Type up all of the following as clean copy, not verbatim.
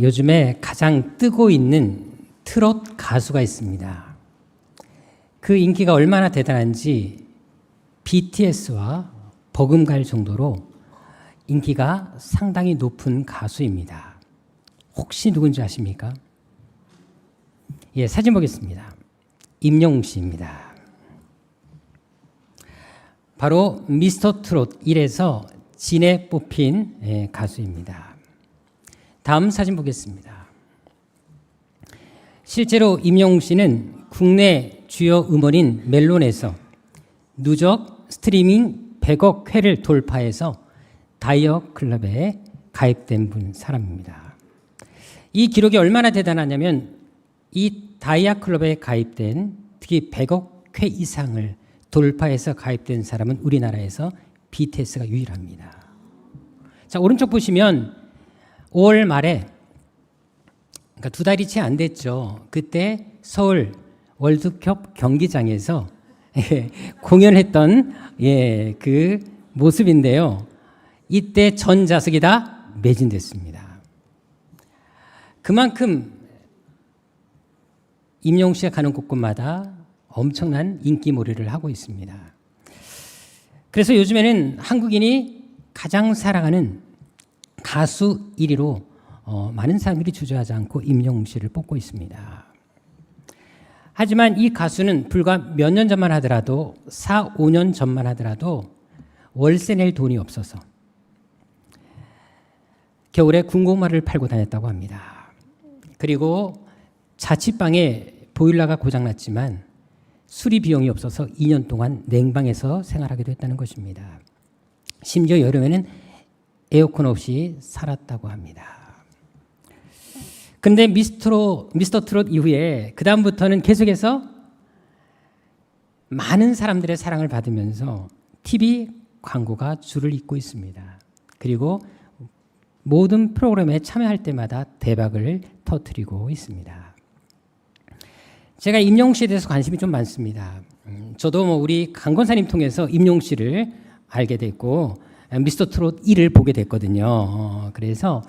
요즘에 가장 뜨고 있는 트롯 가수가 있습니다. 그 인기가 얼마나 대단한지 BTS와 버금갈 정도로 인기가 상당히 높은 가수입니다. 혹시 누군지 아십니까? 예, 사진 보겠습니다. 임영웅 씨입니다. 바로 미스터 트롯 1에서 진에 뽑힌 가수입니다. 다음 사진 보겠습니다. 실제로 임영웅 씨는 국내 주요 음원인 멜론에서 누적 스트리밍 100억 회를 돌파해서 다이어 클럽에 가입된 사람입니다. 이 기록이 얼마나 대단하냐면 이 다이아 클럽에 가입된 특히 100억 회 이상을 돌파해서 가입된 사람은 우리나라에서 BTS가 유일합니다. 자, 오른쪽 보시면 5월 말에 그러니까 2달이 채 안 됐죠. 그때 서울 월드컵 경기장에서 공연했던 그 모습인데요. 이때 전 좌석이 다 매진됐습니다. 그만큼 임영웅 씨가 가는 곳곳마다 엄청난 인기몰이를 하고 있습니다. 그래서 요즘에는 한국인이 가장 사랑하는 가수 1위로 많은 사람들이 주저하지 않고 임영웅 씨를 뽑고 있습니다. 하지만 이 가수는 불과 몇 년 전만 하더라도 4, 5년 전만 하더라도 월세 낼 돈이 없어서 겨울에 군고구마를 팔고 다녔다고 합니다. 그리고 자취방에 보일러가 고장났지만 수리 비용이 없어서 2년 동안 냉방에서 생활하기도 했다는 것입니다. 심지어 여름에는 에어컨 없이 살았다고 합니다. 근데 미스터 트롯 이후에 그 다음부터는 계속해서 많은 사람들의 사랑을 받으면서 TV 광고가 줄을 잇고 있습니다. 그리고 모든 프로그램에 참여할 때마다 대박을 터뜨리고 있습니다. 제가 임영웅 씨에 대해서 관심이 좀 많습니다. 저도 우리 강 권사님 통해서 임영웅 씨를 알게 됐고 미스터 트롯 1을 보게 됐거든요. 그래서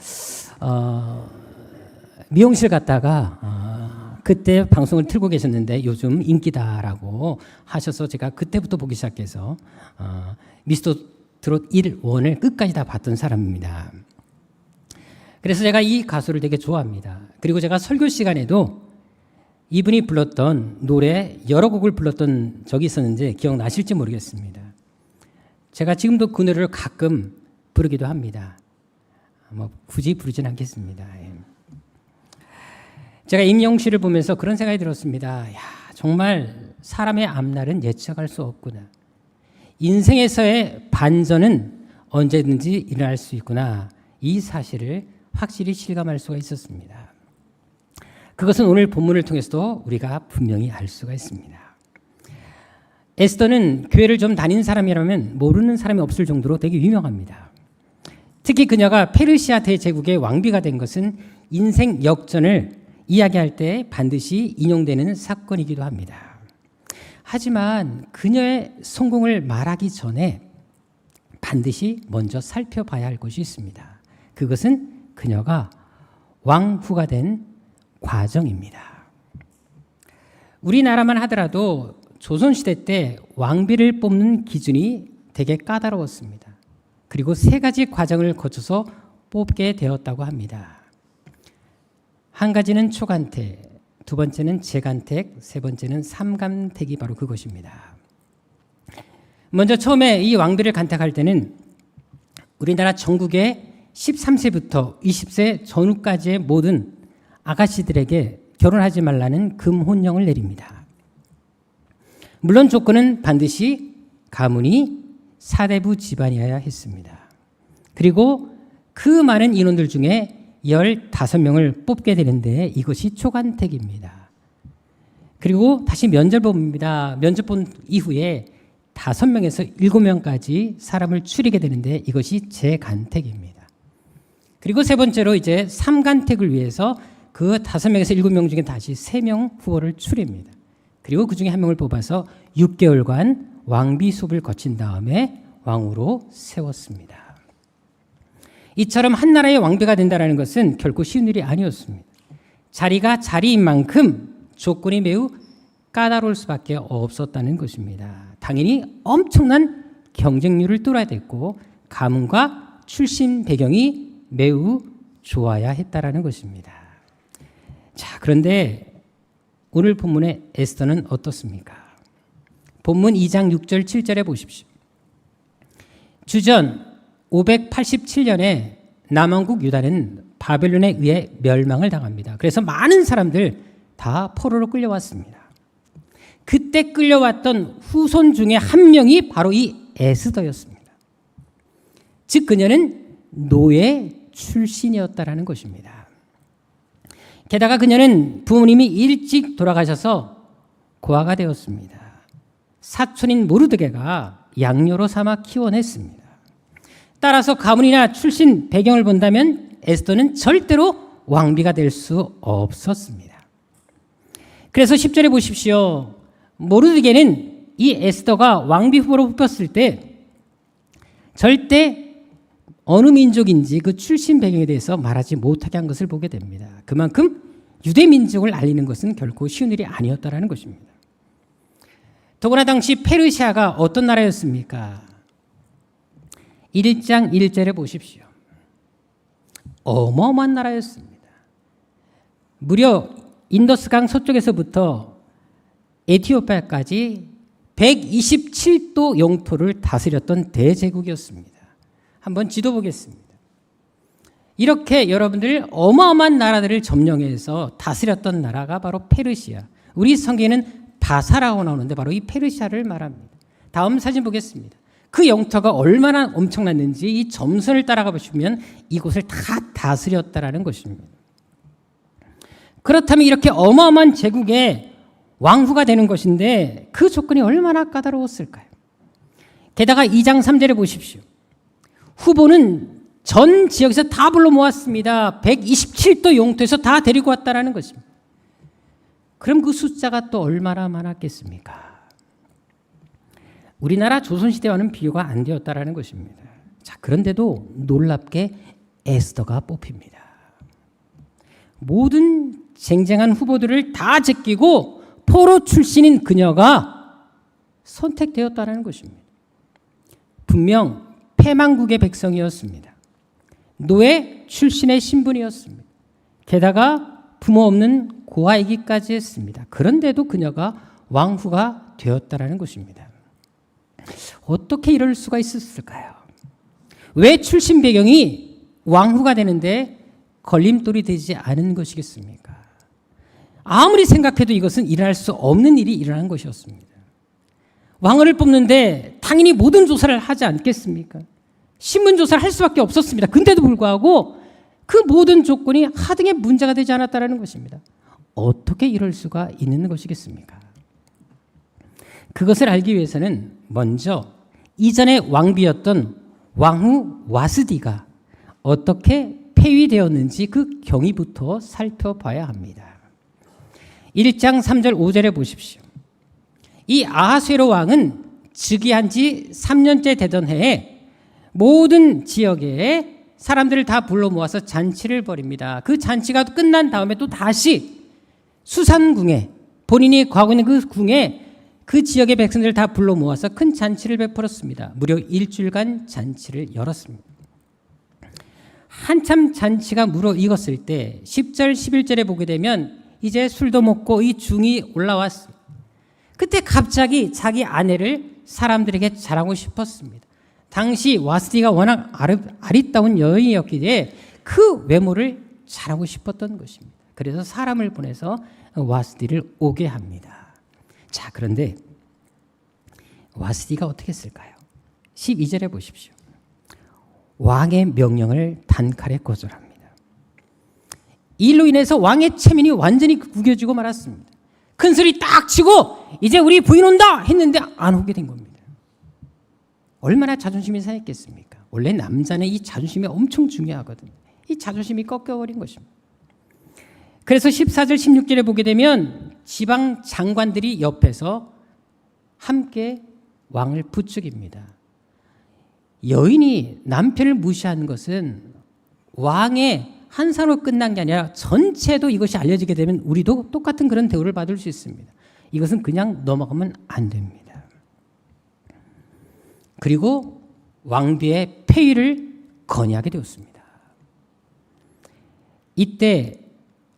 미용실 갔다가 그때 방송을 틀고 계셨는데 요즘 인기다라고 하셔서 제가 그때부터 보기 시작해서 미스터 트롯 1, 1을 끝까지 다 봤던 사람입니다. 그래서 제가 이 가수를 되게 좋아합니다. 그리고 제가 설교 시간에도 이분이 불렀던 노래 여러 곡을 불렀던 적이 있었는데 기억나실지 모르겠습니다. 제가 지금도 그 노래를 가끔 부르기도 합니다. 굳이 부르진 않겠습니다. 제가 임영웅 씨를 보면서 그런 생각이 들었습니다. 야, 정말 사람의 앞날은 예측할 수 없구나. 인생에서의 반전은 언제든지 일어날 수 있구나. 이 사실을 확실히 실감할 수가 있었습니다. 그것은 오늘 본문을 통해서도 우리가 분명히 알 수가 있습니다. 에스더는 교회를 좀 다닌 사람이라면 모르는 사람이 없을 정도로 되게 유명합니다. 특히 그녀가 페르시아 대제국의 왕비가 된 것은 인생 역전을 이야기할 때 반드시 인용되는 사건이기도 합니다. 하지만 그녀의 성공을 말하기 전에 반드시 먼저 살펴봐야 할 것이 있습니다. 그것은 그녀가 왕후가 된 과정입니다. 우리나라만 하더라도 조선시대 때 왕비를 뽑는 기준이 되게 까다로웠습니다. 그리고 3가지 과정을 거쳐서 뽑게 되었다고 합니다. 한 가지는 초간택, 2번째는 재간택, 3번째는 삼간택이 바로 그것입니다. 먼저 처음에 이 왕비를 간택할 때는 우리나라 전국의 13세부터 20세 전후까지의 모든 아가씨들에게 결혼하지 말라는 금혼령을 내립니다. 물론 조건은 반드시 가문이 사대부 집안이어야 했습니다. 그리고 그 많은 인원들 중에 15명을 뽑게 되는데 이것이 초간택입니다. 그리고 다시 면접 봅니다. 면접 본 이후에 5명에서 7명까지 사람을 추리게 되는데 이것이 재간택입니다. 그리고 3번째로 이제 삼간택을 위해서 그 5명에서 7명 중에 다시 3명 후보를 추립니다. 그리고 그 중에 1명을 뽑아서 6개월간 왕비 수업을 거친 다음에 왕으로 세웠습니다. 이처럼 한 나라의 왕비가 된다는 것은 결코 쉬운 일이 아니었습니다. 자리가 자리인 만큼 조건이 매우 까다로울 수밖에 없었다는 것입니다. 당연히 엄청난 경쟁률을 뚫어야 됐고 가문과 출신 배경이 매우 좋아야 했다라는 것입니다. 자, 그런데 오늘 본문의 에스더는 어떻습니까? 본문 2장 6절 7절에 보십시오. 주전 587년에 남왕국 유다는 바벨론에 의해 멸망을 당합니다. 그래서 많은 사람들 다 포로로 끌려왔습니다. 그때 끌려왔던 후손 중에 한 명이 바로 이 에스더였습니다. 즉 그녀는 노예 출신이었다라는 것입니다. 게다가 그녀는 부모님이 일찍 돌아가셔서 고아가 되었습니다. 사촌인 모르드게가 양녀로 삼아 키워냈습니다. 따라서 가문이나 출신 배경을 본다면 에스더는 절대로 왕비가 될 수 없었습니다. 그래서 10절에 보십시오. 모르드게는 이 에스더가 왕비 후보로 뽑혔을 때 절대 어느 민족인지 그 출신 배경에 대해서 말하지 못하게 한 것을 보게 됩니다. 그만큼 유대 민족을 알리는 것은 결코 쉬운 일이 아니었다라는 것입니다. 더구나 당시 페르시아가 어떤 나라였습니까? 1장 1절에 보십시오. 어마어마한 나라였습니다. 무려 인더스강 서쪽에서부터 에티오피아까지 127도 영토를 다스렸던 대제국이었습니다. 한번 지도 보겠습니다. 이렇게 여러분들 어마어마한 나라들을 점령해서 다스렸던 나라가 바로 페르시아. 우리 성경에는 바사라고 나오는데 바로 이 페르시아를 말합니다. 다음 사진 보겠습니다. 그 영토가 얼마나 엄청났는지 이 점선을 따라가 보시면 이곳을 다 다스렸다라는 것입니다. 그렇다면 이렇게 어마어마한 제국의 왕후가 되는 것인데 그 조건이 얼마나 까다로웠을까요? 게다가 2장 3절에 보십시오. 후보는 전 지역에서 다 불러 모았습니다. 127도 영토에서 다 데리고 왔다라는 것입니다. 그럼 그 숫자가 또 얼마나 많았겠습니까? 우리나라 조선시대와는 비교가 안 되었다라는 것입니다. 자, 그런데도 놀랍게 에스더가 뽑힙니다. 모든 쟁쟁한 후보들을 다 제끼고 포로 출신인 그녀가 선택되었다는 것입니다. 분명 패망국의 백성이었습니다. 노예 출신의 신분이었습니다. 게다가 부모 없는 고아이기까지 했습니다. 그런데도 그녀가 왕후가 되었다는 것입니다. 어떻게 이럴 수가 있었을까요? 왜 출신 배경이 왕후가 되는데 걸림돌이 되지 않은 것이겠습니까? 아무리 생각해도 이것은 일어날 수 없는 일이 일어난 것이었습니다. 왕을 뽑는데 당연히 모든 조사를 하지 않겠습니까? 신문 조사를 할 수밖에 없었습니다. 근데도 불구하고 그 모든 조건이 하등의 문제가 되지 않았다는 것입니다. 어떻게 이럴 수가 있는 것이겠습니까? 그것을 알기 위해서는 먼저 이전의 왕비였던 왕후 와스디가 어떻게 폐위되었는지 그 경위부터 살펴봐야 합니다. 1장 3절 5절에 보십시오. 이 아하수에로 왕은 즉위한 지 3년째 되던 해에 모든 지역에 사람들을 다 불러 모아서 잔치를 벌입니다. 그 잔치가 끝난 다음에 또 다시 수산궁에 본인이 가고 있는 그 궁에 그 지역의 백성들을 다 불러 모아서 큰 잔치를 베풀었습니다. 무려 일주일간 잔치를 열었습니다. 한참 잔치가 무르익었을 때 10절 11절에 보게 되면 이제 술도 먹고 이 중이 올라왔습니다. 그때 갑자기 자기 아내를 사람들에게 자랑하고 싶었습니다. 당시 와스디가 워낙 아리따운 여인이었기에 그 외모를 자랑하고 싶었던 것입니다. 그래서 사람을 보내서 와스디를 오게 합니다. 자, 그런데 와스디가 어떻게 했을까요? 12절에 보십시오. 왕의 명령을 단칼에 거절합니다. 이로 인해서 왕의 체면이 완전히 구겨지고 말았습니다. 큰 소리 딱 치고 이제 우리 부인 온다 했는데 안 오게 된 겁니다. 얼마나 자존심이 상했겠습니까? 원래 남자는 이 자존심이 엄청 중요하거든요. 이 자존심이 꺾여버린 것입니다. 그래서 14절 16절에 보게 되면 지방 장관들이 옆에서 함께 왕을 부추깁니다. 여인이 남편을 무시하는 것은 왕의 한 사람으로 끝난 게 아니라 전체도 이것이 알려지게 되면 우리도 똑같은 그런 대우를 받을 수 있습니다. 이것은 그냥 넘어가면 안 됩니다. 그리고 왕비의 폐위를 건의하게 되었습니다. 이때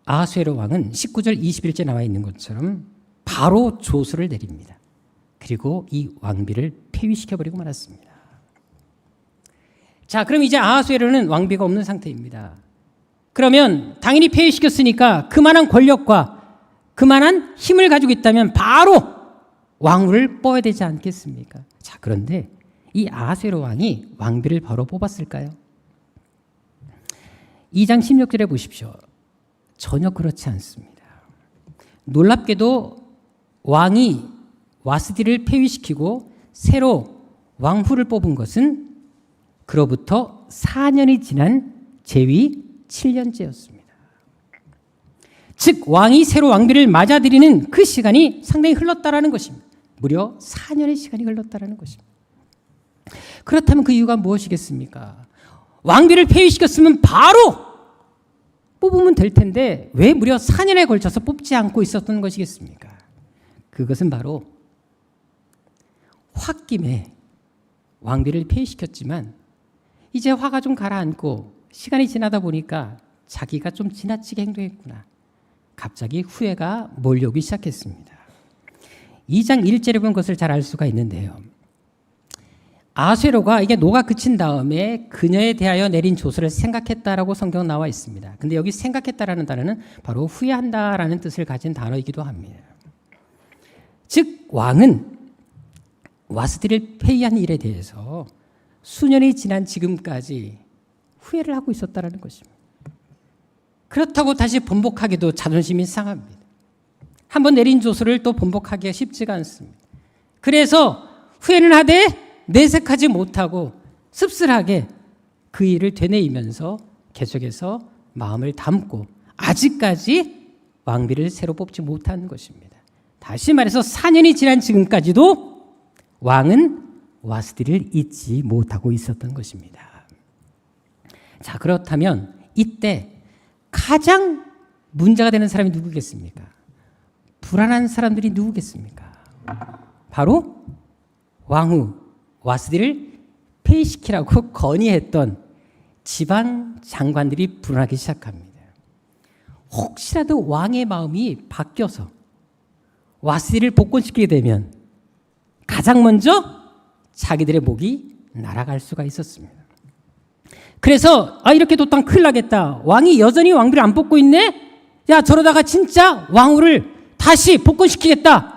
아하수에로 왕은 19절 21절 나와 있는 것처럼 바로 조서를 내립니다. 그리고 이 왕비를 폐위시켜버리고 말았습니다. 자, 그럼 이제 아하수에로는 왕비가 없는 상태입니다. 그러면 당연히 폐위시켰으니까 그만한 권력과 그만한 힘을 가지고 있다면 바로 왕후를 뽑아야 되지 않겠습니까? 자, 그런데 이 아하수에로 왕이 왕비를 바로 뽑았을까요? 2장 16절에 보십시오. 전혀 그렇지 않습니다. 놀랍게도 왕이 와스디를 폐위시키고 새로 왕후를 뽑은 것은 그로부터 4년이 지난 제위 7년째였습니다. 즉 왕이 새로 왕비를 맞아들이는 그 시간이 상당히 흘렀다라는 것입니다. 무려 4년의 시간이 흘렀다라는 것입니다. 그렇다면 그 이유가 무엇이겠습니까? 왕비를 폐위시켰으면 바로 뽑으면 될 텐데 왜 무려 4년에 걸쳐서 뽑지 않고 있었던 것이겠습니까? 그것은 바로 홧김에 왕비를 폐위시켰지만 이제 화가 좀 가라앉고 시간이 지나다 보니까 자기가 좀 지나치게 행동했구나. 갑자기 후회가 몰려오기 시작했습니다. 2장 1절에 보면 그것을 잘 알 수가 있는데요. 아하수에로가 이게 노가 그친 다음에 그녀에 대하여 내린 조서를 생각했다라고 성경 나와 있습니다. 근데 여기 생각했다라는 단어는 바로 후회한다라는 뜻을 가진 단어이기도 합니다. 즉 왕은 와스디를 폐위한 일에 대해서 수년이 지난 지금까지 후회를 하고 있었다라는 것입니다. 그렇다고 다시 번복하기도 자존심이 상합니다. 한번 내린 조서를 또 번복하기가 쉽지가 않습니다. 그래서 후회는 하되 내색하지 못하고 씁쓸하게 그 일을 되뇌이면서 계속해서 마음을 담고 아직까지 왕비를 새로 뽑지 못한 것입니다. 다시 말해서 4년이 지난 지금까지도 왕은 와스디를 잊지 못하고 있었던 것입니다. 자, 그렇다면 이때 가장 문제가 되는 사람이 누구겠습니까? 불안한 사람들이 누구겠습니까? 바로 왕후 와스디를 폐위시키라고 건의했던 지방 장관들이 불안하기 시작합니다. 혹시라도 왕의 마음이 바뀌어서 와스디를 복권시키게 되면 가장 먼저 자기들의 목이 날아갈 수가 있었습니다. 그래서 이렇게 뒀다면 큰일 나겠다. 왕이 여전히 왕비를 안 뽑고 있네? 야, 저러다가 진짜 왕후를 다시 복권시키겠다.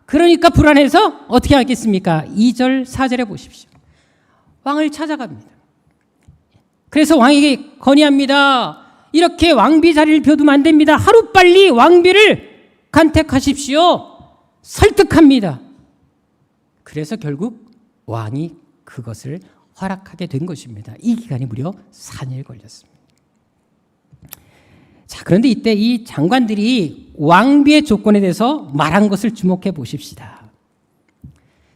그러니까 불안해서 어떻게 하겠습니까? 2절 4절에 보십시오. 왕을 찾아갑니다. 그래서 왕에게 건의합니다. 이렇게 왕비 자리를 비워두면 안 됩니다. 하루빨리 왕비를 간택하십시오. 설득합니다. 그래서 결국 왕이 그것을 허락하게 된 것입니다. 이 기간이 무려 4년이 걸렸습니다. 자, 그런데 이때 이 장관들이 왕비의 조건에 대해서 말한 것을 주목해 보십시다.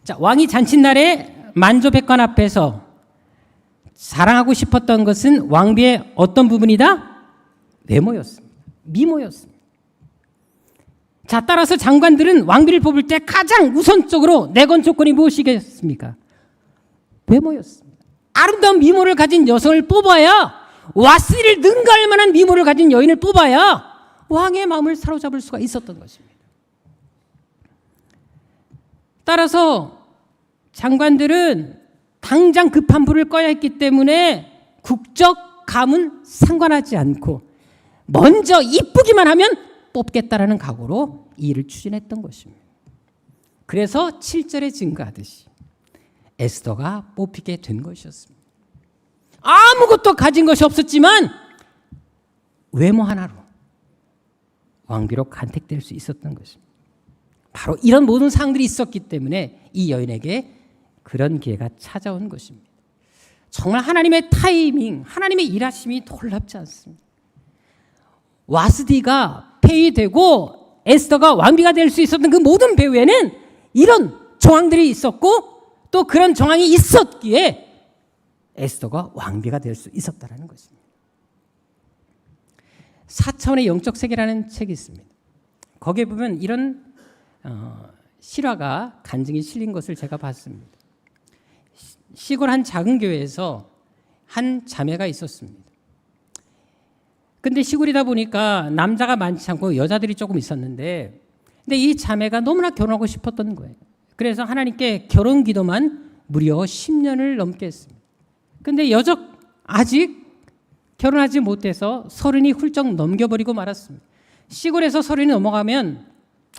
자, 왕이 잔칫날에 만조백관 앞에서 자랑하고 싶었던 것은 왕비의 어떤 부분이다? 외모였습니다. 미모였습니다. 자, 따라서 장관들은 왕비를 뽑을 때 가장 우선적으로 내건 조건이 무엇이겠습니까? 외모였습니다. 아름다운 미모를 가진 여성을 뽑아야 와스디를 능가할 만한 미모를 가진 여인을 뽑아야 왕의 마음을 사로잡을 수가 있었던 것입니다. 따라서 장관들은 당장 급한 불을 꺼야 했기 때문에 국적, 감은 상관하지 않고 먼저 이쁘기만 하면 뽑겠다라는 각오로 이 일을 추진했던 것입니다. 그래서 7절에 증거하듯이 에스더가 뽑히게 된 것이었습니다. 아무것도 가진 것이 없었지만 외모 하나로 왕비로 간택될 수 있었던 것입니다. 바로 이런 모든 사항들이 있었기 때문에 이 여인에게 그런 기회가 찾아온 것입니다. 정말 하나님의 타이밍, 하나님의 일하심이 놀랍지 않습니다. 와스디가 폐위되고 에스더가 왕비가 될 수 있었던 그 모든 배후에는 이런 정황들이 있었고 또 그런 정황이 있었기에 에스더가 왕비가 될 수 있었다는 것입니다. 4차원의 영적 세계라는 책이 있습니다. 거기에 보면 이런 실화가 간증이 실린 것을 제가 봤습니다. 시골 한 작은 교회에서 한 자매가 있었습니다. 근데 시골이다 보니까 남자가 많지 않고 여자들이 조금 있었는데, 근데 이 자매가 너무나 결혼하고 싶었던 거예요. 그래서 하나님께 결혼 기도만 무려 10년을 넘게 했습니다. 근데 아직 결혼하지 못해서 30이 훌쩍 넘겨버리고 말았습니다. 시골에서 30이 넘어가면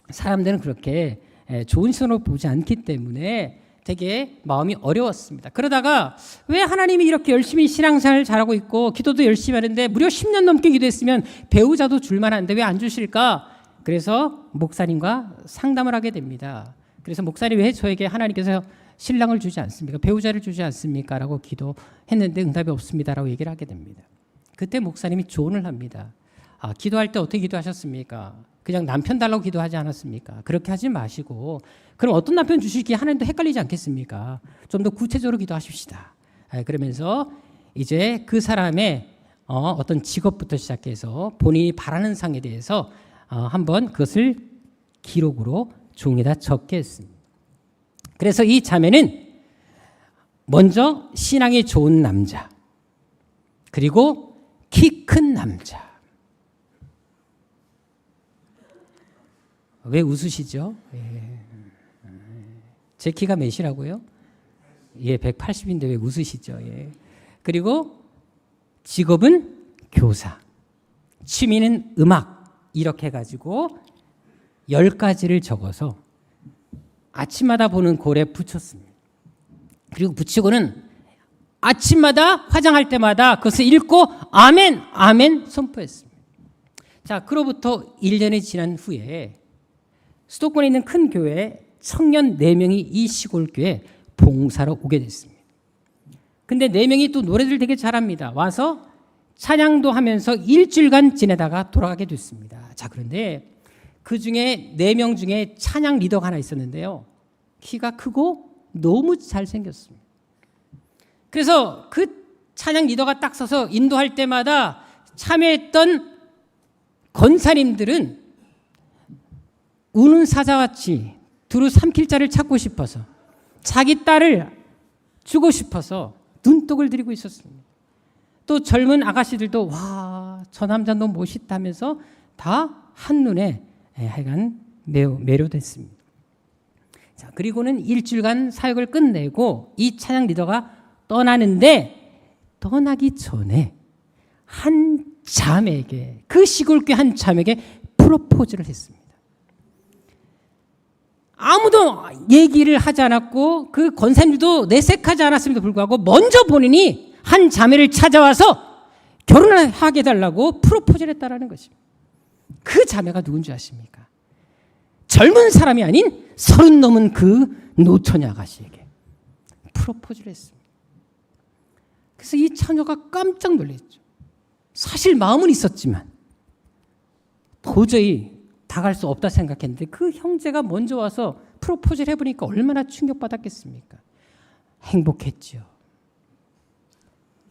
사람들은 그렇게 좋은 시선으로 보지 않기 때문에 되게 마음이 어려웠습니다. 그러다가 왜 하나님이 이렇게 열심히 신앙생활 잘하고 있고 기도도 열심히 하는데 무려 10년 넘게 기도했으면 배우자도 줄만한데 왜 안 주실까? 그래서 목사님과 상담을 하게 됩니다. 그래서 목사님 왜 저에게 하나님께서 신랑을 주지 않습니까? 배우자를 주지 않습니까? 라고 기도했는데 응답이 없습니다. 라고 얘기를 하게 됩니다. 그때 목사님이 조언을 합니다. 기도할 때 어떻게 기도하셨습니까? 그냥 남편 달라고 기도하지 않았습니까? 그렇게 하지 마시고 그럼 어떤 남편 주시기에 하나님도 헷갈리지 않겠습니까? 좀 더 구체적으로 기도하십시다. 그러면서 이제 그 사람의 어떤 직업부터 시작해서 본인이 바라는 상에 대해서 한번 그것을 기록으로 종이에다 적게 했습니다. 그래서 이 자매는 먼저 신앙이 좋은 남자, 그리고 키 큰 남자. 왜 웃으시죠? 제 키가 몇이라고요? 180인데 왜 웃으시죠? 그리고 직업은 교사, 취미는 음악, 이렇게 해가지고 10가지를 적어서 아침마다 보는 골에 붙였습니다. 그리고 붙이고는 아침마다 화장할 때마다 그것을 읽고 아멘, 아멘 선포했습니다. 자, 그로부터 1년이 지난 후에 수도권에 있는 큰 교회에 청년 4명이 이 시골 교회에 봉사로 오게 됐습니다. 근데 4명이 또 노래들 되게 잘합니다. 와서 찬양도 하면서 일주일간 지내다가 돌아가게 됐습니다. 자, 그런데 그 중에 4명 중에 찬양 리더가 하나 있었는데요. 키가 크고 너무 잘생겼습니다. 그래서 그 찬양 리더가 딱 서서 인도할 때마다 참여했던 권사님들은 우는 사자같이 두루 삼킬 자를 찾고 싶어서 자기 딸을 주고 싶어서 눈독을 들이고 있었습니다. 또 젊은 아가씨들도 와, 저 남자 너무 멋있다면서 다 한눈에 하여간 매우 매료됐습니다. 자, 그리고는 일주일간 사역을 끝내고 이 찬양 리더가 떠나는데 떠나기 전에 한 자매에게, 그 시골교회 한 자매에게 프로포즈를 했습니다. 아무도 얘기를 하지 않았고 그 권사님들도 내색하지 않았음에도 불구하고 먼저 본인이 한 자매를 찾아와서 결혼을 하게 해달라고 프로포즈를 했다라는 것입니다. 그 자매가 누군지 아십니까? 젊은 사람이 아닌 30 넘은 그 노처녀 아가씨에게 프로포즈를 했습니다. 그래서 이 처녀가 깜짝 놀랐죠. 사실 마음은 있었지만 도저히 다갈 수 없다 생각했는데 그 형제가 먼저 와서 프로포즈를 해보니까 얼마나 충격받았겠습니까? 행복했죠.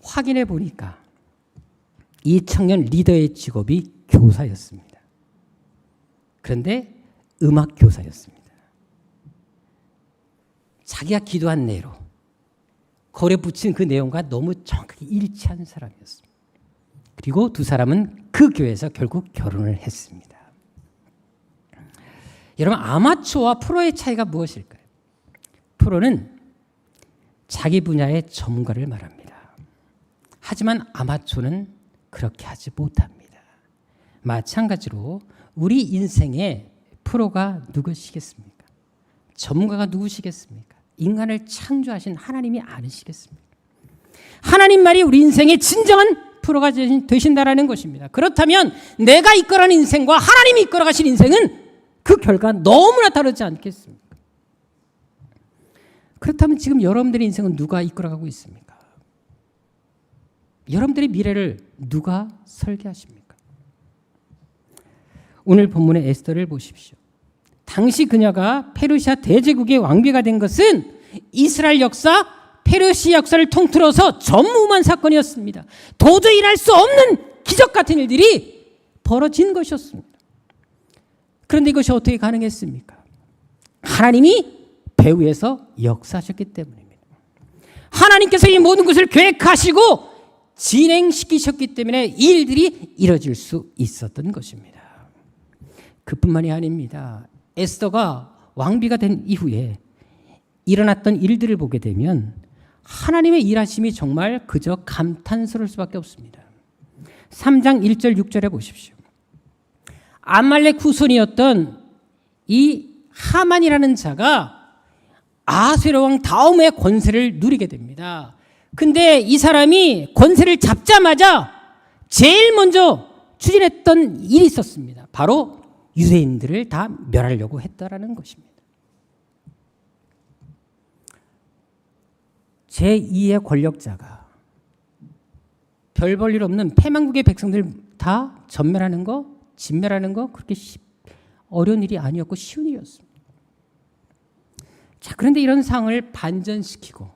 확인해 보니까 이 청년 리더의 직업이 교사였습니다. 그런데 음악 교사였습니다. 자기가 기도한 내로 거기에 붙인 그 내용과 너무 정확하게 일치한 사람이었습니다. 그리고 두 사람은 그 교회에서 결국 결혼을 했습니다. 여러분, 아마추어와 프로의 차이가 무엇일까요? 프로는 자기 분야의 전문가를 말합니다. 하지만 아마추어는 그렇게 하지 못합니다. 마찬가지로 우리 인생의 프로가 누구시겠습니까? 전문가가 누구시겠습니까? 인간을 창조하신 하나님이 아니시겠습니까? 하나님 말이 우리 인생의 진정한 프로가 되신다라는 것입니다. 그렇다면 내가 이끌어가는 인생과 하나님이 이끌어가신 인생은 그 결과 너무나 다르지 않겠습니까? 그렇다면 지금 여러분들의 인생은 누가 이끌어가고 있습니까? 여러분들의 미래를 누가 설계하십니까? 오늘 본문의 에스더를 보십시오. 당시 그녀가 페르시아 대제국의 왕비가 된 것은 이스라엘 역사, 페르시아 역사를 통틀어서 전무후무한 사건이었습니다. 도저히 일할 수 없는 기적 같은 일들이 벌어진 것이었습니다. 그런데 이것이 어떻게 가능했습니까? 하나님이 배후에서 역사하셨기 때문입니다. 하나님께서 이 모든 것을 계획하시고 진행시키셨기 때문에 이 일들이 이뤄질 수 있었던 것입니다. 그뿐만이 아닙니다. 에스더가 왕비가 된 이후에 일어났던 일들을 보게 되면 하나님의 일하심이 정말 그저 감탄스러울 수밖에 없습니다. 3장 1절 6절에 보십시오. 아말렉 후손이었던 이 하만이라는 자가 아수에로 왕 다음의 권세를 누리게 됩니다. 근데 이 사람이 권세를 잡자마자 제일 먼저 추진했던 일이 있었습니다. 바로 유대인들을 다 멸하려고 했다라는 것입니다. 제2의 권력자가 별 볼 일 없는 패망국의 백성들 다 전멸하는 거, 진멸하는 거 그렇게 어려운 일이 아니었고 쉬운 일이었습니다. 자, 그런데 이런 상황을 반전시키고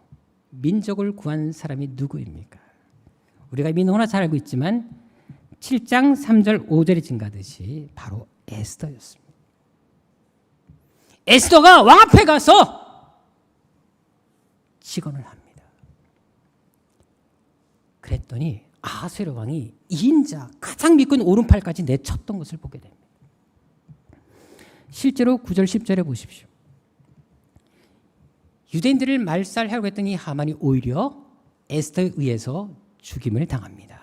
민족을 구한 사람이 누구입니까? 우리가 이미 너무나 잘 알고 있지만 7장 3절 5절에 증가하듯이 바로 에스더였습니다. 에스더가 왕 앞에 가서 직언을 합니다. 그랬더니 아하수에로 왕이 2인자 가장 믿고 있는 오른팔까지 내쳤던 것을 보게 됩니다. 실제로 9절 10절에 보십시오. 유대인들을 말살하려고 했던 이 하만이 오히려 에스더에 의해서 죽임을 당합니다.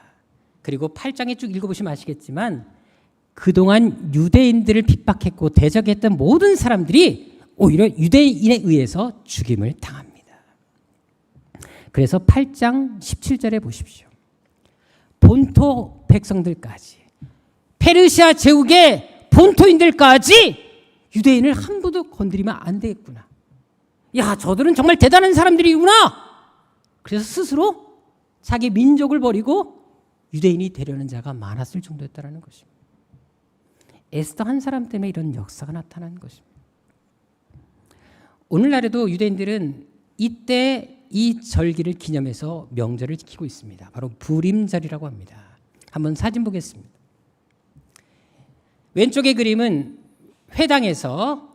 그리고 8장에 쭉 읽어보시면 아시겠지만 그동안 유대인들을 핍박했고 대적했던 모든 사람들이 오히려 유대인에 의해서 죽임을 당합니다. 그래서 8장 17절에 보십시오. 본토 백성들까지 페르시아 제국의 본토인들까지 유대인을 함부로 건드리면 안 되겠구나. 야, 저들은 정말 대단한 사람들이구나. 그래서 스스로 자기 민족을 버리고 유대인이 되려는 자가 많았을 정도였다는 것입니다. 에스더 한 사람 때문에 이런 역사가 나타난 것입니다. 오늘날에도 유대인들은 이때 이 절기를 기념해서 명절을 지키고 있습니다. 바로 부림절이라고 합니다. 한번 사진 보겠습니다. 왼쪽의 그림은 회당에서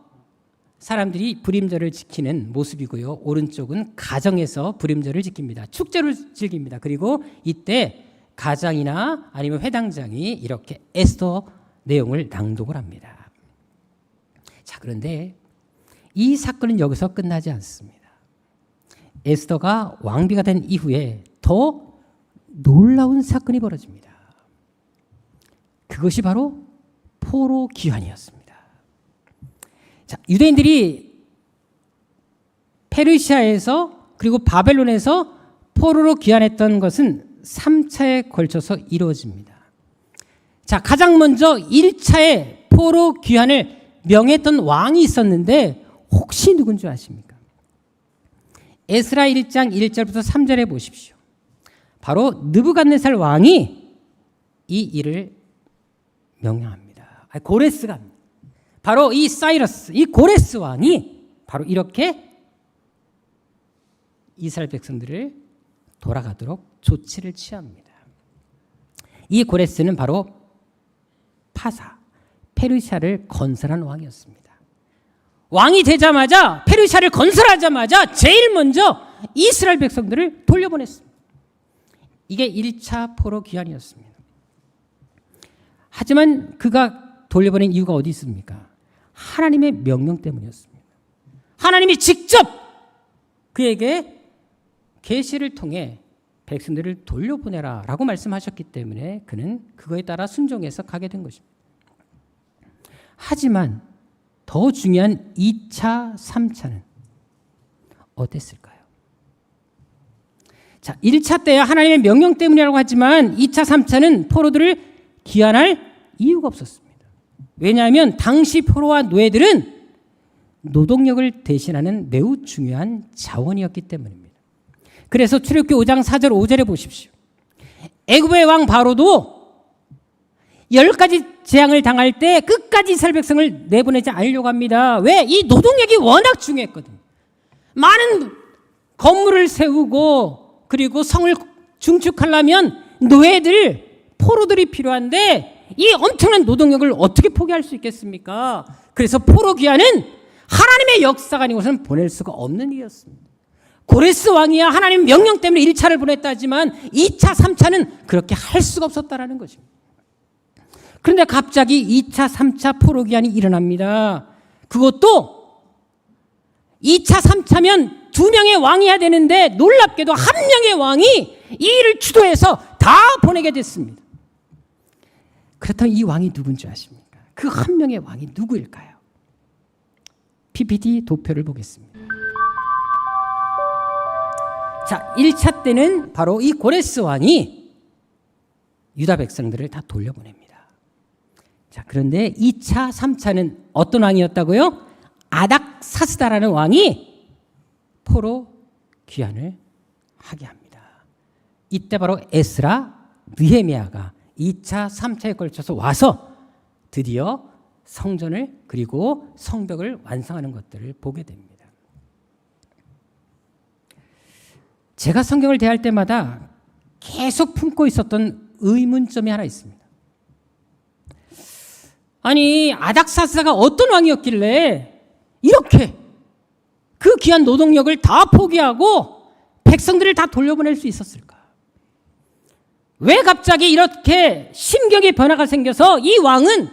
사람들이 부림절을 지키는 모습이고요. 오른쪽은 가정에서 부림절을 지킵니다. 축제를 즐깁니다. 그리고 이때 가장이나 아니면 회당장이 이렇게 에스더 내용을 낭독을 합니다. 자, 그런데 이 사건은 여기서 끝나지 않습니다. 에스더가 왕비가 된 이후에 더 놀라운 사건이 벌어집니다. 그것이 바로 포로 귀환이었습니다. 자, 유대인들이 페르시아에서 그리고 바벨론에서 포로로 귀환했던 것은 3차에 걸쳐서 이루어집니다. 자, 가장 먼저 1차에 포로 귀환을 명했던 왕이 있었는데 혹시 누군지 아십니까? 에스라 1장 1절부터 3절에 보십시오. 바로 느부갓네살 왕이 이 일을 명령합니다. 고레스가 합니다. 바로 이 사이러스, 이 고레스 왕이 바로 이렇게 이스라엘 백성들을 돌아가도록 조치를 취합니다. 이 고레스는 바로 파사, 페르시아를 건설한 왕이었습니다. 왕이 되자마자 페르시아를 건설하자마자 제일 먼저 이스라엘 백성들을 돌려보냈습니다. 이게 1차 포로 귀환이었습니다. 하지만 그가 돌려보낸 이유가 어디 있습니까? 하나님의 명령 때문이었습니다. 하나님이 직접 그에게 계시를 통해 백성들을 돌려보내라 라고 말씀하셨기 때문에 그는 그거에 따라 순종해서 가게 된 것입니다. 하지만 더 중요한 2차, 3차는 어땠을까요? 자, 1차 때야 하나님의 명령 때문이라고 하지만 2차, 3차는 포로들을 귀환할 이유가 없었습니다. 왜냐하면 당시 포로와 노예들은 노동력을 대신하는 매우 중요한 자원이었기 때문입니다. 그래서 출애굽기 5장 4절 5절에 보십시오. 애굽의 왕 바로도 10가지 재앙을 당할 때 끝까지 이스라엘 백성을 내보내지 않으려고 합니다. 왜? 이 노동력이 워낙 중요했거든요. 많은 건물을 세우고 그리고 성을 중축하려면 노예들, 포로들이 필요한데 이 엄청난 노동력을 어떻게 포기할 수 있겠습니까? 그래서 포로 귀환은 하나님의 역사가 아니고서는 보낼 수가 없는 일이었습니다. 고레스 왕이야 하나님 명령 때문에 1차를 보냈다지만 2차, 3차는 그렇게 할 수가 없었다라는 것입니다. 그런데 갑자기 2차, 3차 포로 귀환이 일어납니다. 그것도 2차, 3차면 2명의 왕이 해야 되는데 놀랍게도 1명의 왕이 이 일을 주도해서 다 보내게 됐습니다. 그렇다면 이 왕이 누군지 아십니까? 그 1명의 왕이 누구일까요? PPT 도표를 보겠습니다. 자, 1차 때는 바로 이 고레스 왕이 유다 백성들을 다 돌려보냅니다. 자, 그런데 2차, 3차는 어떤 왕이었다고요? 아닥사스다라는 왕이 포로 귀환을 하게 합니다. 이때 바로 에스라, 느헤미야가 2차, 3차에 걸쳐서 와서 드디어 성전을 그리고 성벽을 완성하는 것들을 보게 됩니다. 제가 성경을 대할 때마다 계속 품고 있었던 의문점이 하나 있습니다. 아니, 아닥사스다가 어떤 왕이었길래 이렇게 그 귀한 노동력을 다 포기하고 백성들을 다 돌려보낼 수 있었을까? 왜 갑자기 이렇게 심경의 변화가 생겨서 이 왕은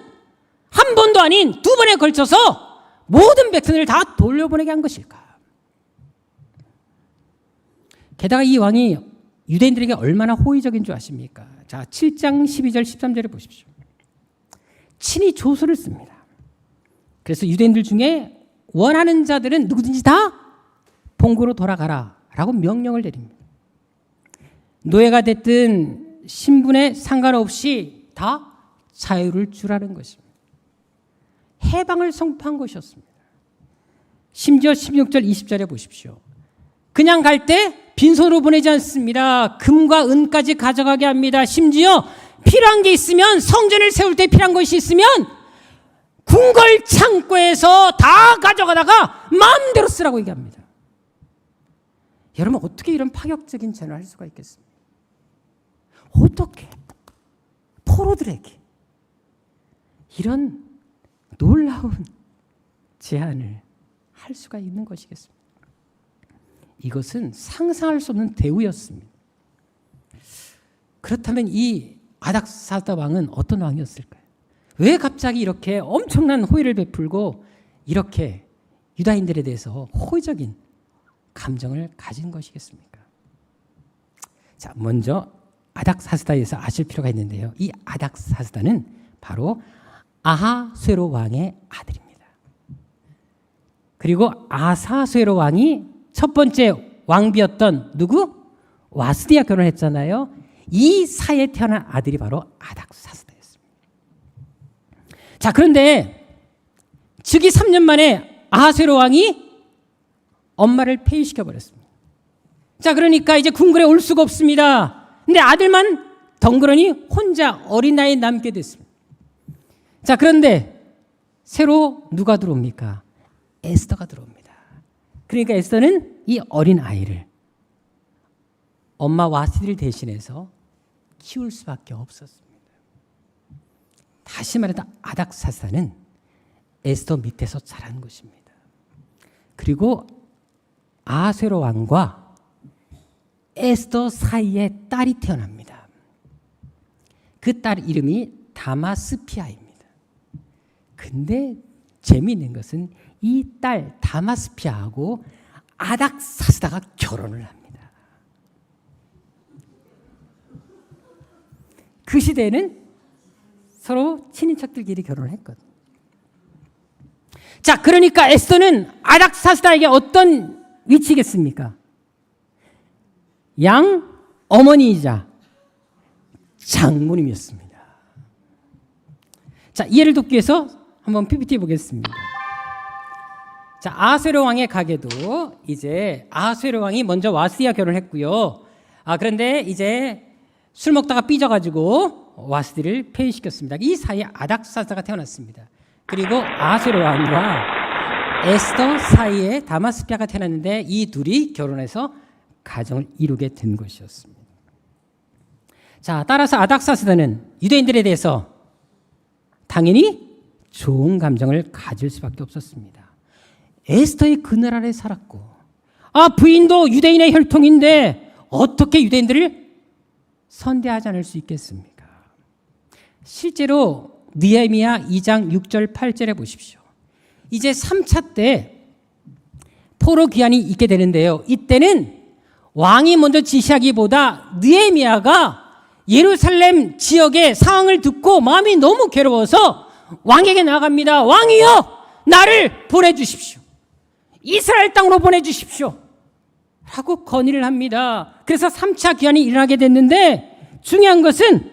한 번도 아닌 2번에 걸쳐서 모든 백성들을 다 돌려보내게 한 것일까? 게다가 이 왕이 유대인들에게 얼마나 호의적인 줄 아십니까? 자, 7장 12절 13절에 보십시오. 친히 조서를 씁니다. 그래서 유대인들 중에 원하는 자들은 누구든지 다 본국으로 돌아가라 라고 명령을 내립니다. 노예가 됐든 신분에 상관없이 다 자유를 주라는 것입니다. 해방을 선포한 것이었습니다. 심지어 16절 20절에 보십시오. 그냥 갈 때 빈손으로 보내지 않습니다. 금과 은까지 가져가게 합니다. 심지어 필요한 게 있으면 성전을 세울 때 필요한 것이 있으면 궁궐 창고에서 다 가져가다가 마음대로 쓰라고 얘기합니다. 여러분 어떻게 이런 파격적인 제안을 할 수가 있겠습니까? 어떻게 포로들에게 이런 놀라운 제안을 할 수가 있는 것이겠습니까? 이것은 상상할 수 없는 대우였습니다. 그렇다면 이 아닥사스다 왕은 어떤 왕이었을까요? 왜 갑자기 이렇게 엄청난 호의를 베풀고 이렇게 유다인들에 대해서 호의적인 감정을 가진 것이겠습니까? 자, 먼저 아닥사스다에 대해서 아실 필요가 있는데요. 이 아닥사스다는 바로 아하쇠로 왕의 아들입니다. 그리고 아사쇠로 왕이 첫 번째 왕비였던 누구? 와스디와 결혼했잖아요. 이 사이에 태어난 아들이 바로 아닥사스다였습니다. 자, 그런데 즉위 3년 만에 아하쇠로 왕이 엄마를 폐위시켜 버렸습니다. 자, 그러니까 이제 궁궐에 올 수가 없습니다. 근데 아들만 덩그러니 혼자 어린 나이에 남게 됐습니다. 자, 그런데 새로 누가 들어옵니까? 에스더가 들어옵니다. 그러니까 에스더는 이 어린 아이를 엄마 와스디를 대신해서 키울 수밖에 없었습니다. 다시 말해서 아닥사스다는 에스더 밑에서 자란 것입니다. 그리고 아하쇠로 왕과 에스더 사이에 딸이 태어납니다. 그 딸 이름이 다마스피아입니다. 근데 재미있는 것은 이 딸 다마스피아하고 아닥사스다가 결혼을 합니다. 그 시대에는 서로 친인척들끼리 결혼을 했거든요. 자, 그러니까 에스더는 아닥사스다에게 어떤 위치겠습니까? 양 어머니이자 장모님이었습니다. 자, 이해를 돕기 위해서 한번 PPT 보겠습니다. 자, 아하쇠로 왕의 가게도 이제 아하쇠로 왕이 먼저 와스디와 결혼했고요. 그런데 이제 술 먹다가 삐져가지고 와스디를 폐위시켰습니다. 이 사이에 아닥사스다가 태어났습니다. 그리고 아하쇠로 왕과 에스더 사이에 다마스피아가 태어났는데 이 둘이 결혼해서 가정을 이루게 된 것이었습니다. 자, 따라서 아닥사스다는 유대인들에 대해서 당연히 좋은 감정을 가질 수밖에 없었습니다. 에스더의 그늘 아래 살았고, 부인도 유대인의 혈통인데 어떻게 유대인들을 선대하지 않을 수 있겠습니까? 실제로 느헤미야 2장 6절 8절에 보십시오. 이제 3차 때 포로 귀환이 있게 되는데요. 이때는 왕이 먼저 지시하기보다 느헤미야가 예루살렘 지역의 상황을 듣고 마음이 너무 괴로워서 왕에게 나아갑니다. 왕이여, 나를 보내주십시오. 이스라엘 땅으로 보내주십시오. 라고 건의를 합니다. 그래서 3차 귀환이 일어나게 됐는데, 중요한 것은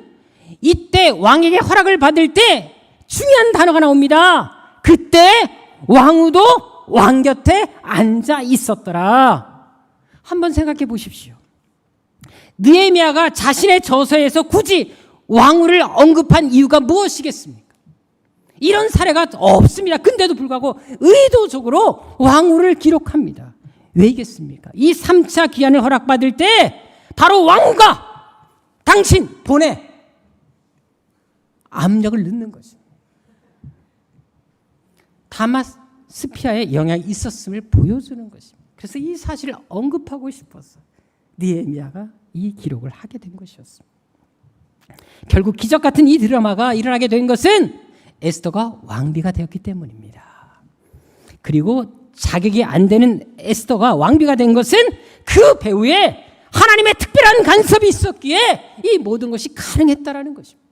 이때 왕에게 허락을 받을 때 중요한 단어가 나옵니다. 그때 왕후도 왕 곁에 앉아 있었더라. 한번 생각해 보십시오. 느헤미야가 자신의 저서에서 굳이 왕후를 언급한 이유가 무엇이겠습니까? 이런 사례가 없습니다. 근데도 불구하고 의도적으로 왕후를 기록합니다. 왜이겠습니까? 이 3차 귀환을 허락받을 때 바로 왕후가 당신 보내, 압력을 넣는 것입니다. 다마스피아의 영향이 있었음을 보여주는 것입니다. 그래서 이 사실을 언급하고 싶어서 느헤미야가 이 기록을 하게 된 것이었습니다. 결국 기적 같은 이 드라마가 일어나게 된 것은 에스더가 왕비가 되었기 때문입니다. 그리고 자격이 안 되는 에스더가 왕비가 된 것은 그 배후에 하나님의 특별한 간섭이 있었기에 이 모든 것이 가능했다라는 것입니다.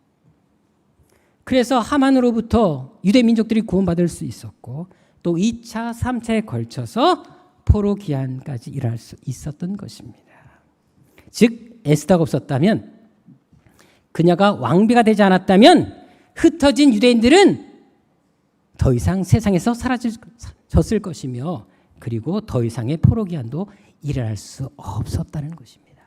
그래서 하만으로부터 유대 민족들이 구원받을 수 있었고, 또 2차, 3차에 걸쳐서 포로 귀환까지 일할 수 있었던 것입니다. 즉 에스더가 없었다면, 그녀가 왕비가 되지 않았다면 흩어진 유대인들은 더 이상 세상에서 사라졌을 것이며, 그리고 더 이상의 포로 귀환도 일어날 수 없었다는 것입니다.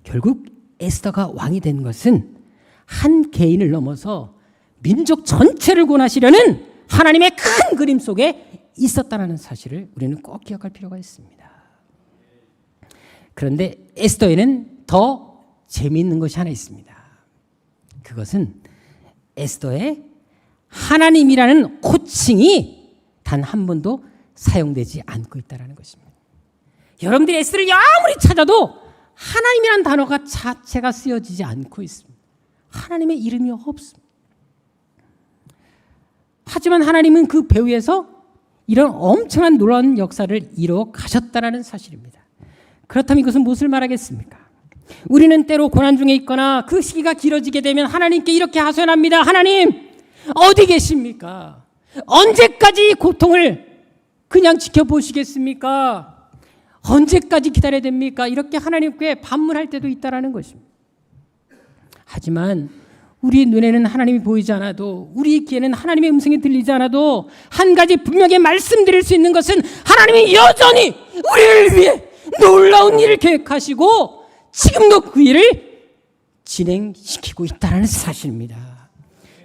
결국 에스더가 왕이 된 것은 한 개인을 넘어서 민족 전체를 구원하시려는 하나님의 큰 그림 속에 있었다는 사실을 우리는 꼭 기억할 필요가 있습니다. 그런데 에스더에는 더 재미있는 것이 하나 있습니다. 그것은 에스더의 하나님이라는 호칭이 단 한 번도 사용되지 않고 있다는 것입니다. 여러분들이 에스더를 아무리 찾아도 하나님이라는 단어가 자체가 쓰여지지 않고 있습니다. 하나님의 이름이 없습니다. 하지만 하나님은 그 배후에서 이런 엄청난 놀라운 역사를 이루어 가셨다는 사실입니다. 그렇다면 이것은 무엇을 말하겠습니까? 우리는 때로 고난 중에 있거나 그 시기가 길어지게 되면 하나님께 이렇게 하소연합니다. 하나님, 어디 계십니까? 언제까지 이 고통을 그냥 지켜보시겠습니까? 언제까지 기다려야 됩니까? 이렇게 하나님께 반문할 때도 있다는 것입니다. 하지만 우리 눈에는 하나님이 보이지 않아도, 우리 귀에는 하나님의 음성이 들리지 않아도 한 가지 분명히 말씀드릴 수 있는 것은 하나님이 여전히 우리를 위해 놀라운 일을 계획하시고 지금도 그 일을 진행시키고 있다는 사실입니다.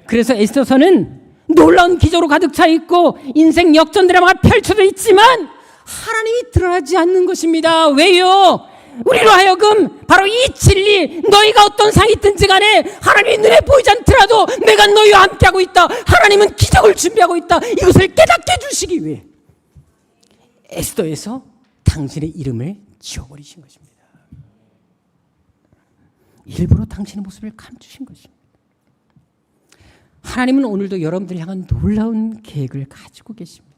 그래서 에스더서는 놀라운 기적으로 가득 차 있고 인생 역전 드라마가 펼쳐져 있지만 하나님이 드러나지 않는 것입니다. 왜요? 우리로 하여금 바로 이 진리, 너희가 어떤 상이 있든지 간에 하나님이 눈에 보이지 않더라도 내가 너희와 함께하고 있다, 하나님은 기적을 준비하고 있다, 이것을 깨닫게 해주시기 위해 에스더에서 당신의 이름을 지워버리신 것입니다. 일부러 당신의 모습을 감추신 것입니다. 하나님은 오늘도 여러분들을 향한 놀라운 계획을 가지고 계십니다.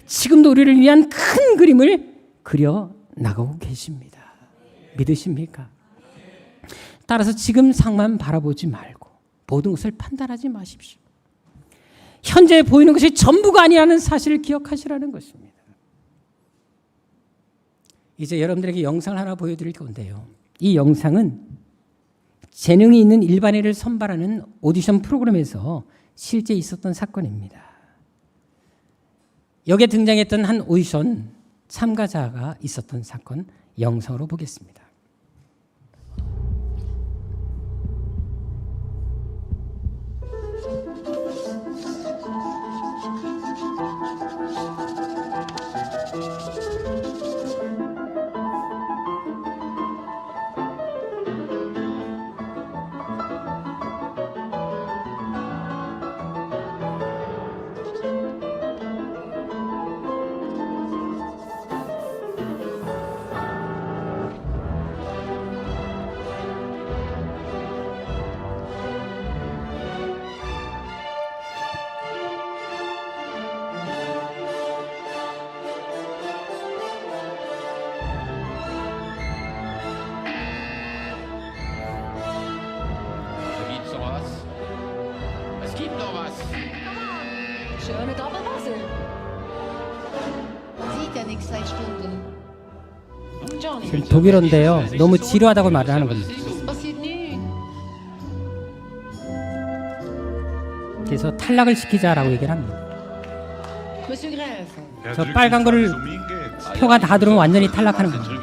지금도 우리를 위한 큰 그림을 그려 나가고 계십니다. 믿으십니까? 따라서 지금 상만 바라보지 말고 모든 것을 판단하지 마십시오. 현재 보이는 것이 전부가 아니라는 사실을 기억하시라는 것입니다. 이제 여러분들에게 영상을 하나 보여드릴 건데요. 이 영상은 재능이 있는 일반인을 선발하는 오디션 프로그램에서 실제 있었던 사건입니다. 여기에 등장했던 한 오디션 참가자가 있었던 사건 영상으로 보겠습니다. Schöne Doppelpasse. Man sieht ja nichts 3 Stunden. Johnny. 독일어인데요. 너무 지루하다고 말을 하는 겁니다. Was passiert nun? 그래서 탈락을 시키자라고 얘기를 합니다. Monsieur Grève. 저 빨간 거를 표가 다 들어오면 완전히 탈락하는 겁니다.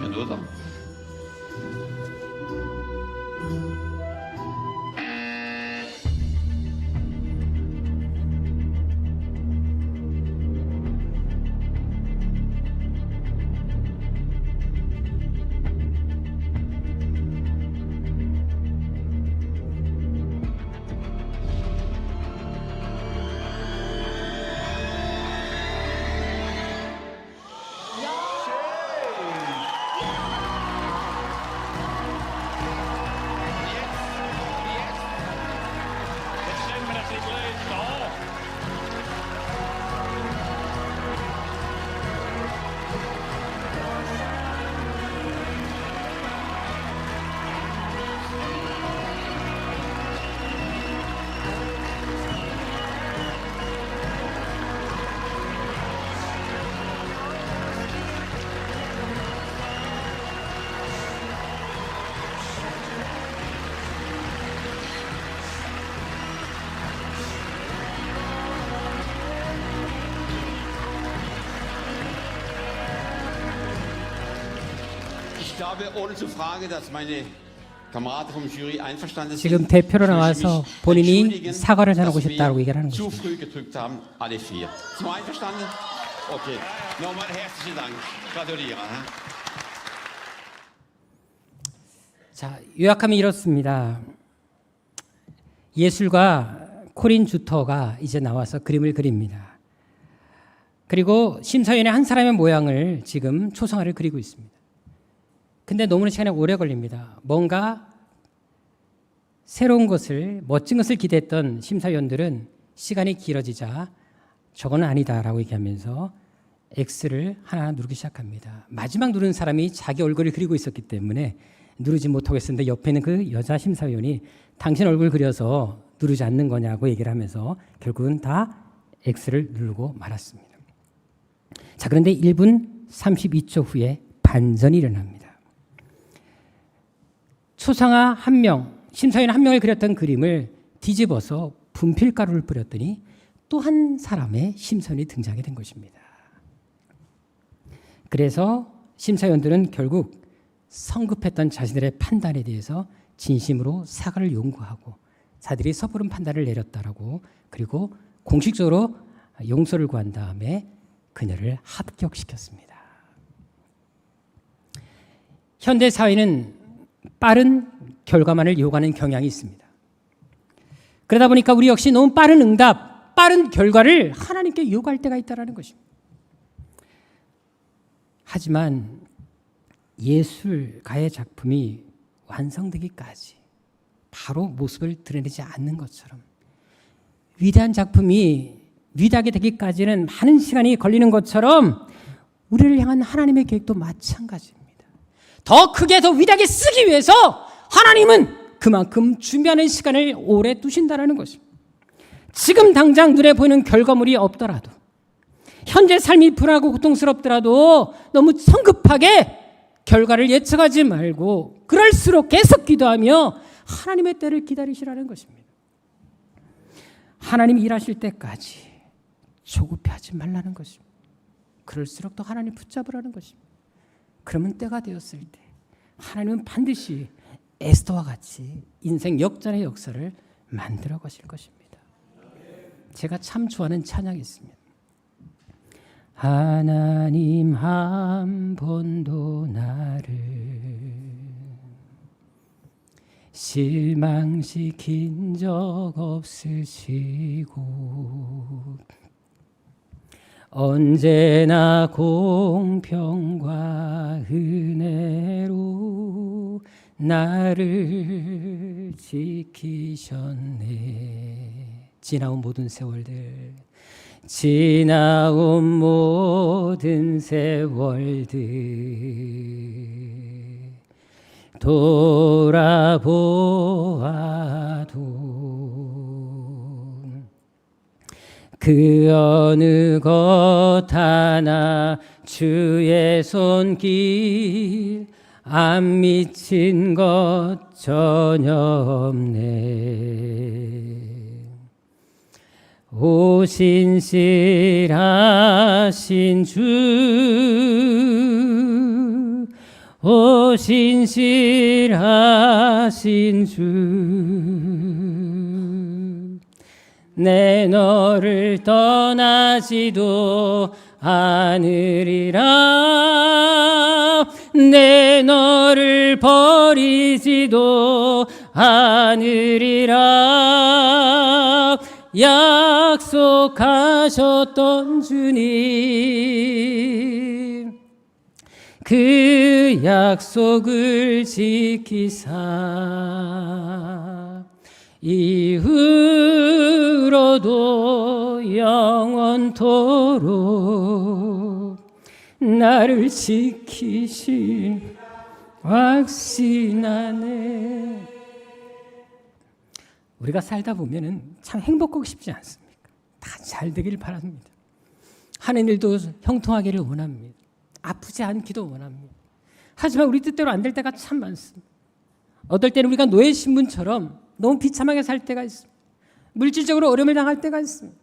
Ich glaube, ohne zu fragen, dass meine Kameraden vom Jury einverstanden sind. 지금 대표로 나와서 본인이 사과를 전하고 싶다고 얘기를 하는 zu 것입니다. früh gedrückt haben, alle 4. Sind wir einverstanden? Okay. Nochmal herzlichen Dank. Gratuliere. 자, 요약하면 이렇습니다. 예술가 코린 주터가 이제 나와서 그림을 그립니다. 그리고 심사위원의 한 사람의 모양을 지금 초상화를 그리고 있습니다. 근데 너무나 시간이 오래 걸립니다. 뭔가 새로운 것을, 멋진 것을 기대했던 심사위원들은 시간이 길어지자 저건 아니다라고 얘기하면서 X를 하나 누르기 시작합니다. 마지막 누른 사람이 자기 얼굴을 그리고 있었기 때문에 누르지 못하겠었는데 옆에 있는 그 여자 심사위원이 당신 얼굴 그려서 누르지 않는 거냐고 얘기를 하면서 결국은 다 X를 누르고 말았습니다. 자, 그런데 1분 32초 후에 반전이 일어납니다. 초상화 한 명, 심사위원 한 명을 그렸던 그림을 뒤집어서 분필가루를 뿌렸더니 또 한 사람의 심사위원이 등장하게 된 것입니다. 그래서 심사위원들은 결국 성급했던 자신들의 판단에 대해서 진심으로 사과를 요구하고 자들이 섣부른 판단을 내렸다라고, 그리고 공식적으로 용서를 구한 다음에 그녀를 합격시켰습니다. 현대 사회는 빠른 결과만을 요구하는 경향이 있습니다. 그러다 보니까 우리 역시 너무 빠른 응답, 빠른 결과를 하나님께 요구할 때가 있다는 것입니다. 하지만 예술가의 작품이 완성되기까지 바로 모습을 드러내지 않는 것처럼 위대한 작품이 위대하게 되기까지는 많은 시간이 걸리는 것처럼 우리를 향한 하나님의 계획도 마찬가지입니다. 더 크게 더 위대하게 쓰기 위해서 하나님은 그만큼 준비하는 시간을 오래 두신다는 것입니다. 지금 당장 눈에 보이는 결과물이 없더라도, 현재 삶이 불안하고 고통스럽더라도 너무 성급하게 결과를 예측하지 말고 그럴수록 계속 기도하며 하나님의 때를 기다리시라는 것입니다. 하나님이 일하실 때까지 조급해하지 말라는 것입니다. 그럴수록 더 하나님 붙잡으라는 것입니다. 그러면 때가 되었을 때 하나님은 반드시 에스더와 같이 인생 역전의 역사를 만들어 가실 것입니다. 제가 참 좋아하는 찬양이 있습니다. 하나님 한 번도 나를 실망시킨 적 없으시고 언제나 공평과 은혜로 나를 지키셨네. 지나온 모든 세월들, 지나온 모든 세월들 돌아보아도 그 어느 것 하나 주의 손길 안 미친 것 전혀 없네. 오신실하신 주, 오신실하신 주, 내 너를 떠나지도 않으리라. 내 너를 버리지도 않으리라. 약속하셨던 주님, 그 약속을 지키사 이후로도 영원토록 나를 지키신 확신하네. 우리가 살다 보면은 참 행복하고 싶지 않습니까? 다 잘 되기를 바랍니다. 하는 일도 형통하기를 원합니다. 아프지 않기도 원합니다. 하지만 우리 뜻대로 안 될 때가 참 많습니다. 어떨 때는 우리가 노예 신분처럼 너무 비참하게 살 때가 있습니다. 물질적으로 어려움을 당할 때가 있습니다.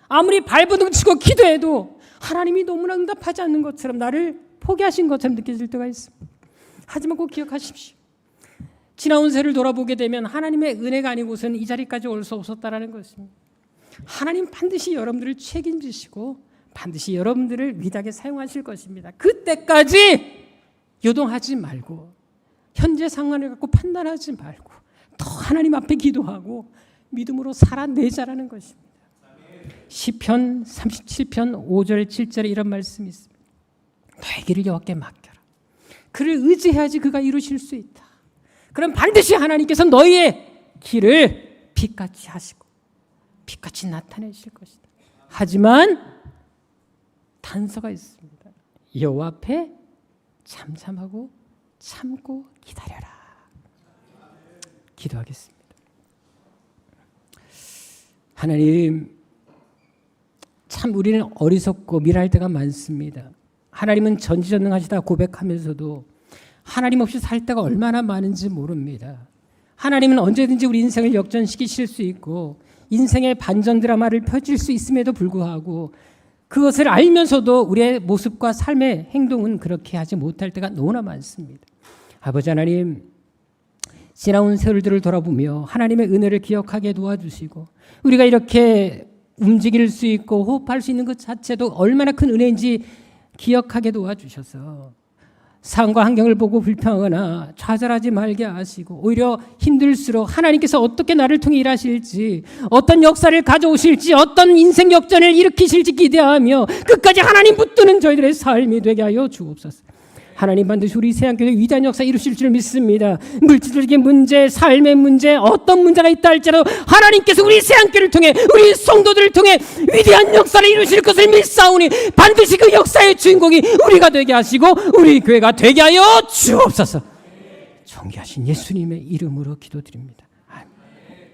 아무리 발버둥치고 기도해도 하나님이 너무나 응답하지 않는 것처럼 나를 포기하신 것처럼 느껴질 때가 있습니다. 하지만 꼭 기억하십시오. 지나온 세를 돌아보게 되면 하나님의 은혜가 아니고서는 이 자리까지 올 수 없었다라는 것입니다. 하나님 반드시 여러분들을 책임지시고 반드시 여러분들을 위대하게 사용하실 것입니다. 그때까지 요동하지 말고 현재 상황을 갖고 판단하지 말고 더 하나님 앞에 기도하고 믿음으로 살아내자라는 것입니다. 시편 37편 5절 7절에 이런 말씀이 있습니다. 너의 길을 여호와께 맡겨라. 그를 의지해야지 그가 이루실 수 있다. 그럼 반드시 하나님께서 너희의 길을 빛같이 하시고 빛같이 나타내실 것이다. 하지만 단서가 있습니다. 여호와 앞에 잠잠하고 참고 기다려라. 기도하겠습니다. 하나님, 참 우리는 어리석고 미랄 때가 많습니다. 하나님은 전지전능하시다 고백하면서도 하나님 없이 살 때가 얼마나 많은지 모릅니다. 하나님은 언제든지 우리 인생을 역전시키실 수 있고 인생의 반전 드라마를 펼칠 수 있음에도 불구하고 그것을 알면서도 우리의 모습과 삶의 행동은 그렇게 하지 못할 때가 너무나 많습니다. 아버지 하나님, 지나온 세월들을 돌아보며 하나님의 은혜를 기억하게 도와주시고 우리가 이렇게 움직일 수 있고 호흡할 수 있는 것 자체도 얼마나 큰 은혜인지 기억하게 도와주셔서 상황과 환경을 보고 불평하거나 좌절하지 말게 하시고 오히려 힘들수록 하나님께서 어떻게 나를 통해 일하실지 어떤 역사를 가져오실지 어떤 인생 역전을 일으키실지 기대하며 끝까지 하나님 붙드는 저희들의 삶이 되게 하여 주옵소서. 하나님 반드시 우리 새한교회 위대한 역사 이루실 줄 믿습니다. 물질적인 문제, 삶의 문제, 어떤 문제가 있다 할지라도 하나님께서 우리 새한교회를 통해 우리 성도들을 통해 위대한 역사를 이루실 것을 믿사오니 반드시 그 역사의 주인공이 우리가 되게 하시고 우리 교회가 되게 하여 주옵소서. 존귀하신 예수님의 이름으로 기도드립니다.